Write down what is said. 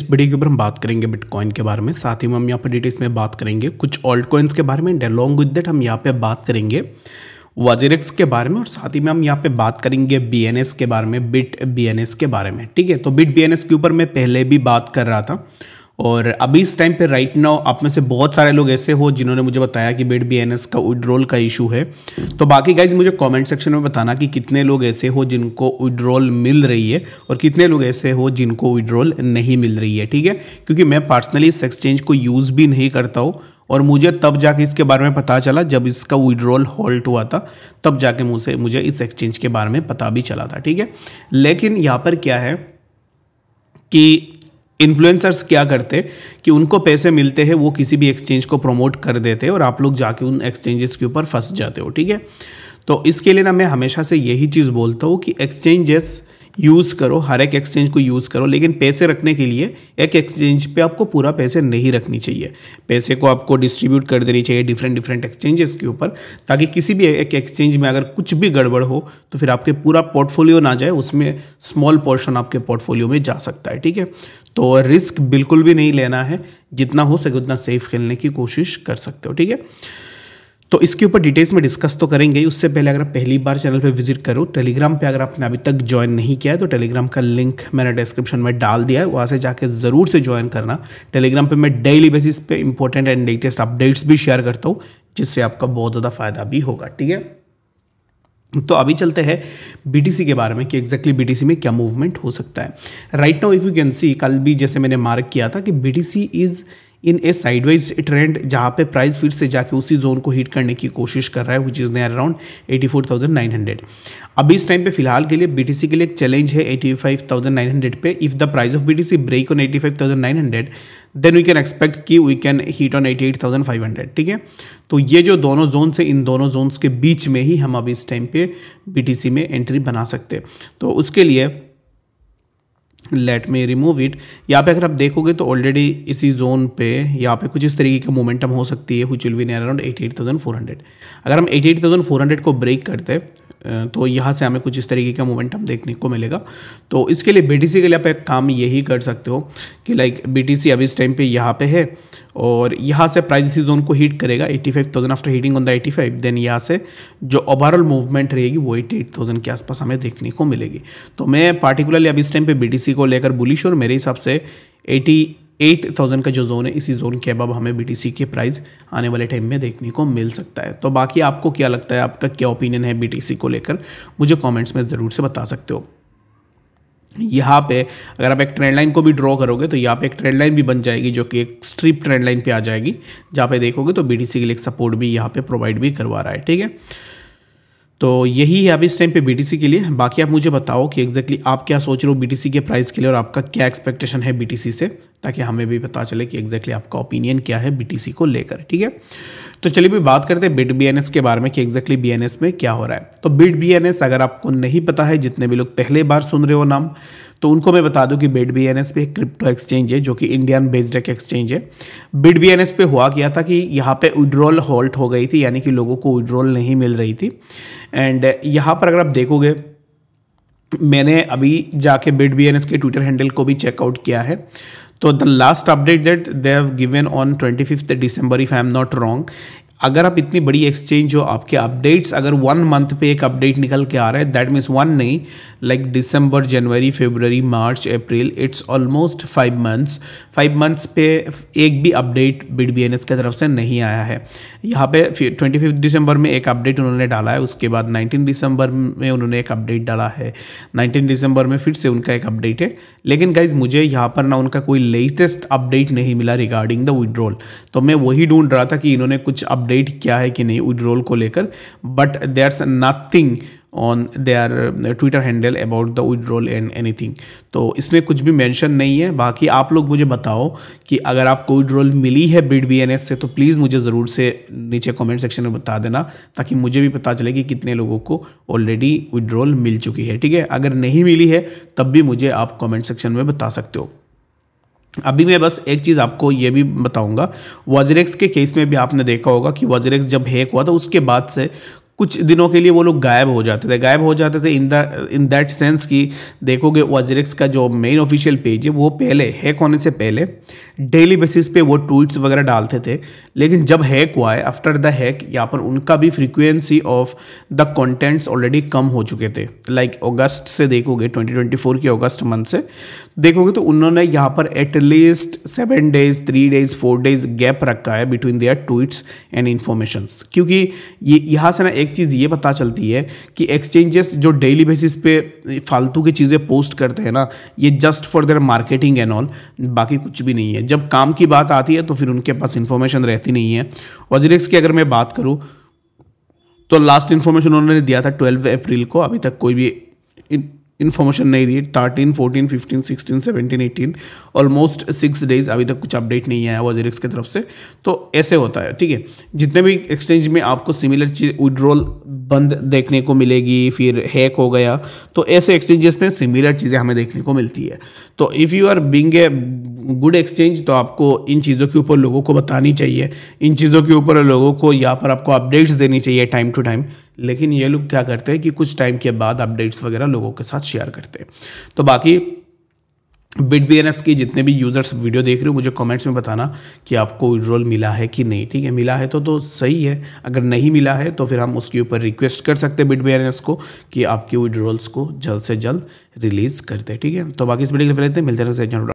इस वीडियो के ऊपर हम बात करेंगे बिटकॉइन के बारे में, साथ ही में हम यहाँ पर डिटेल्स में बात करेंगे कुछ ऑल्ट कॉइन्स के बारे में एंड अलॉन्ग विद दैट हम यहाँ पे बात करेंगे वजीरेक्स के बारे में और साथ ही में हम यहाँ पे बात करेंगे BNS के बारे में, बिट BNS के बारे में। ठीक है, तो बिट BNS के ऊपर मैं पहले भी बात कर रहा था और अभी इस टाइम पे राइट नाउ आप में से बहुत सारे लोग ऐसे हो जिन्होंने मुझे बताया कि बिट BNS का विड्रॉल का इशू है। तो बाकी गाइज मुझे कमेंट सेक्शन में बताना कि कितने लोग ऐसे हो जिनको विड्रॉल मिल रही है और कितने लोग ऐसे हो जिनको विड्रॉल नहीं मिल रही है। ठीक है, क्योंकि मैं पर्सनली इस एक्सचेंज को यूज़ भी नहीं करता हूँ और मुझे तब जाके इसके बारे में पता चला जब इसका विड्रॉल हॉल्ट हुआ था, तब जाके मुझे इस एक्सचेंज के बारे में पता भी चला था। ठीक है, लेकिन यहाँ पर क्या है कि इन्फ्लुएंसर्स क्या करते कि उनको पैसे मिलते हैं, वो किसी भी एक्सचेंज को प्रमोट कर देते हैं और आप लोग जाके उन एक्सचेंजेस के ऊपर फंस जाते हो। ठीक है, तो इसके लिए ना मैं हमेशा से यही चीज़ बोलता हूँ कि एक्सचेंजेस यूज़ करो, हर एक एक्सचेंज को यूज़ करो, लेकिन पैसे रखने के लिए एक एक्सचेंज पे आपको पूरा पैसे नहीं रखनी चाहिए। पैसे को आपको डिस्ट्रीब्यूट कर देनी चाहिए डिफरेंट एक्सचेंजेस के ऊपर, ताकि किसी भी एक एक्सचेंज में अगर कुछ भी गड़बड़ हो तो फिर आपके पूरा पोर्टफोलियो ना जाए, उसमें स्मॉल पोर्शन आपके पोर्टफोलियो में जा सकता है। ठीक है, तो रिस्क बिल्कुल भी नहीं लेना है, जितना हो सके उतना सेफ खेलने की कोशिश कर सकते हो। ठीक है, तो इसके ऊपर डिटेल्स में डिस्कस तो करेंगे। उससे पहले अगर आप पहली बार चैनल पे विजिट करो, टेलीग्राम पे अगर आपने अभी तक ज्वाइन नहीं किया है तो टेलीग्राम का लिंक मैंने डिस्क्रिप्शन में डाल दिया है, वहाँ से जाके ज़रूर से ज्वाइन करना। टेलीग्राम पे मैं डेली बेसिस पे इंपॉर्टेंट एंड लेटेस्ट अपडेट्स भी शेयर करता हूँ, जिससे आपका बहुत ज़्यादा फायदा भी होगा। ठीक है, तो अभी चलते हैं BTC के बारे में कि एग्जैक्टली BTC में क्या मूवमेंट हो सकता है। Right now if you can see, कल भी जैसे मैंने मार्क किया था कि BTC is in A sideways trend, जहाँ पे प्राइस फिर से जाके उसी जोन को हिट करने की कोशिश कर रहा है, विच इज़ नियर अराउंड 84,900। अभी इस टाइम पे फिलहाल के लिए BTC के लिए एक चैलेंज है 85,900 पे। If the price of BTC break on 85,900 then we can expect कि वी कैन हिट ऑन 88,500। ठीक है, तो ये जो दोनों जोन्स है, इन दोनों जोन्स के बीच में ही हम अभी इस टाइम पे BTC में एंट्री बना सकते हैं। तो उसके लिए लेट मी रिमूव इट। यहाँ पे अगर आप देखोगे तो ऑलरेडी इसी जोन पे यहाँ पे कुछ इस तरीके की मोमेंटम हो सकती है, which will be near around 88,400। अगर हम 88,400 को ब्रेक करते तो यहाँ से हमें कुछ इस तरीके का मोमेंटम देखने को मिलेगा। तो इसके लिए BTC के लिए आप एक काम यही कर सकते हो कि लाइक BTC अभी इस टाइम पे यहाँ पे है और यहाँ से प्राइस इसी जोन को हिट करेगा 85,000 after hitting on the 85, then यहाँ से जो ओवरऑल मूवमेंट रहेगी वो 88,000 के आसपास हमें देखने को मिलेगी। तो मैं पार्टिकुलरली अभी इस टाइम पे BTC को लेकर बुलिश और मेरे हिसाब से 88,000 का जो जोन है, इसी जोन के अब हमें BTC के प्राइस आने वाले टाइम में देखने को मिल सकता है। तो बाकी आपको क्या लगता है, आपका क्या ओपिनियन है BTC को लेकर, मुझे कमेंट्स में ज़रूर से बता सकते हो। यहाँ पे अगर आप एक ट्रेंड लाइन को भी ड्रॉ करोगे तो यहाँ पे एक ट्रेंड लाइन भी बन जाएगी, जो कि एक स्ट्रिप ट्रेंड लाइन पे आ जाएगी, जहाँ पे देखोगे तो BTC के लिए एक सपोर्ट भी यहाँ पे प्रोवाइड भी करवा रहा है। ठीक है, तो यही है अभी इस टाइम पे BTC के लिए। बाकी आप मुझे बताओ कि एग्जैक्टली आप क्या सोच रहे हो BTC के प्राइस के लिए और आपका क्या एक्सपेक्टेशन है BTC से, ताकि हमें भी पता चले कि एग्जैक्टली आपका ओपिनियन क्या है BTC को लेकर। ठीक है, तो चलिए भी बात करते हैं बिट BNS के बारे में कि एग्जैक्टली BNS में क्या हो रहा है। तो बिट BNS अगर आपको नहीं पता है, जितने भी लोग पहले बार सुन रहे हो नाम, तो उनको मैं बता दूं कि बिट BNS पे एक क्रिप्टो एक्सचेंज है जो कि इंडियन बेस्ड एक एक्सचेंज है। बिट BNS पे हुआ क्या था कि यहाँ पे विड्रॉल हॉल्ट हो गई थी, यानी कि लोगों को विड्रॉल नहीं मिल रही थी। एंड यहाँ पर अगर आप देखोगे, मैंने अभी जाके बिट BNS के ट्विटर हैंडल को भी चेकआउट किया है, तो the last update that they have given on 25 December if I am not wrong. अगर आप इतनी बड़ी एक्सचेंज हो, आपके अपडेट्स अगर 1 मंथ पे एक अपडेट निकल के आ रहा है, दैट मीन्स 1 नहीं, like December, January, February, March, April, it's almost 5 months. 5 months पे एक भी अपडेट बिट BNS की तरफ से नहीं आया है। यहाँ पे 25 दिसंबर में एक अपडेट उन्होंने डाला है, उसके बाद 19 दिसंबर में उन्होंने एक अपडेट डाला है, 19 दिसंबर में फिर से उनका एक अपडेट है। लेकिन गाइज मुझे यहाँ पर ना उनका कोई लेटेस्ट अपडेट नहीं मिला रिगार्डिंग द विड्रॉल। तो मैं वही ढूंढ रहा था कि इन्होंने कुछ अपडेट क्या है कि नहीं विड्रॉल को लेकर, but there's nothing on their Twitter handle about the withdrawal and anything. तो इसमें कुछ भी मेंशन नहीं है। बाकी आप लोग मुझे बताओ कि अगर आपको विड्रॉल मिली है बिट BNS से तो प्लीज़ मुझे ज़रूर से नीचे कमेंट सेक्शन में बता देना, ताकि मुझे भी पता चले कि कितने लोगों को ऑलरेडी विड्रॉल मिल चुकी है। ठीक है, अगर नहीं मिली है तब भी मुझे आप कमेंट सेक्शन में बता सकते हो। अभी मैं बस एक चीज़ आपको ये भी बताऊंगा, वजीरेक्स के केस में भी आपने देखा होगा कि वजीरेक्स जब हैक हुआ था उसके बाद से कुछ दिनों के लिए वो लोग गायब हो जाते थे इन दैट सेंस कि देखोगे WazirX का जो मेन ऑफिशियल पेज है वो पहले हैक होने से पहले डेली बेसिस पे वो ट्वीट्स वगैरह डालते थे, लेकिन जब हैक हुआ है, आफ्टर द हैक यहाँ पर उनका भी frequency of the contents already कम हो चुके थे। लाइक अगस्त से देखोगे, 2024 के अगस्त मंथ से देखोगे तो उन्होंने यहाँ पर at least 7 days 3 days 4 days gap रखा है between their tweets and informations, क्योंकि ये यहाँ से ना एक चीज़ ये पता चलती है कि एक्सचेंजेस जो डेली बेसिस पे फालतू की चीज़ें पोस्ट करते हैं ना, ये just for their marketing and all, बाकी कुछ भी नहीं है। जब काम की बात आती है तो फिर उनके पास इन्फॉर्मेशन रहती नहीं है। WazirX की अगर मैं बात करूँ तो लास्ट इन्फॉर्मेशन उन्होंने दिया था 12 अप्रैल को, अभी तक कोई भी इन्फॉर्मेशन नहीं दी। 13, 14, 15, 16, 17, 18 ऑलमोस्ट 6 डेज अभी तक कुछ अपडेट नहीं आया WazirX की तरफ से। तो ऐसे होता है, ठीक है। जितने भी एक्सचेंज में आपको सिमिलर चीज़ विड्रॉल बंद देखने को मिलेगी, फिर हैक हो गया, तो ऐसे एक्सचेंजेस में सिमिलर चीज़ें हमें देखने को मिलती है। तो if you are being a good exchange तो आपको इन चीज़ों के ऊपर लोगों को बतानी चाहिए, इन चीज़ों के ऊपर लोगों को यहाँ पर आपको अपडेट्स देनी चाहिए टाइम टू टाइम। लेकिन ये लोग क्या करते हैं कि कुछ टाइम के बाद अपडेट्स वगैरह लोगों के साथ शेयर करते हैं। तो बाकी BitBNS की जितने भी यूज़र्स वीडियो देख रहे हो, मुझे कमेंट्स में बताना कि आपको विड्रॉल मिला है कि नहीं, ठीक है। मिला है तो सही है, अगर नहीं मिला है तो फिर हम उसके ऊपर रिक्वेस्ट कर सकते हैं BitBNS को कि आपके विड्रॉल्स को जल्द से जल्द रिलीज़ कर दे, ठीक है। तो बाकी इस वीडियो के लिए मिलते हैं।